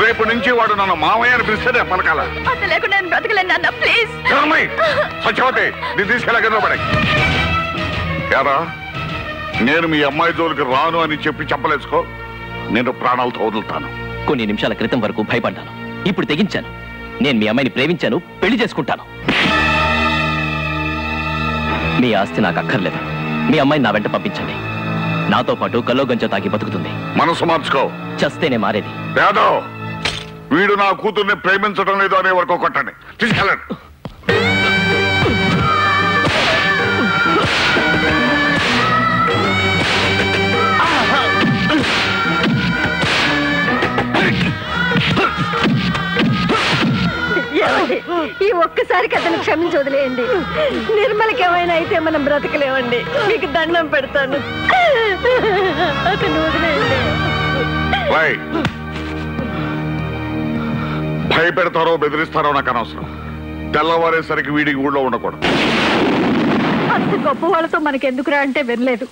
రేపు నుంచి వాడు నన్ను మామయ్య అని పిలిస్తేనే పలకాల. అంత లేకుండా నేను బ్రతకలేను నాన్న, ప్లీజ్. సత్యవతి నీ తీసుకెళ్ళ పడే కారా. నేను మీ అమ్మాయి జోలికి రాను అని చెప్పి చెప్పలేసుకో, నేను ప్రాణాలతో వదులుతాను. కొన్ని నిమిషాల క్రితం వరకు భయపడ్డాను, ఇప్పుడు తెగించాను. నేను మీ అమ్మాయిని ప్రేమించాను, పెళ్లి చేసుకుంటాను. మీ ఆస్తి నాకు అక్కర్లేదు. మీ అమ్మాయిని నా వెంట పంపించండి. నాతో పాటు కల్లో గంజ తాగి బతుకుతుంది. మనసు మార్చుకో, చస్తేనే మారేది. యాదవ్, వీడు నా కూతుర్ని ప్రేమించడం లేదు అనే వరకు కొట్టండి. తీసుకెళ్ళండి. ఈ ఒక్కసారికి అతను క్షమించి వదిలేయండి. నిర్మలకి ఏమైనా అయితే మనం బ్రతకలేమండి. మీకు దండం పెడతాను, అతను వదిలేయండి. భయపెడతారో బెదిరిస్తారో నాకు అనవసరం. తెల్లవారేసరికి వీడికి ఊళ్ళో ఉండకూడదు. అంత గొప్ప వాళ్ళతో మనకెందుకురా అంటే వినలేదు.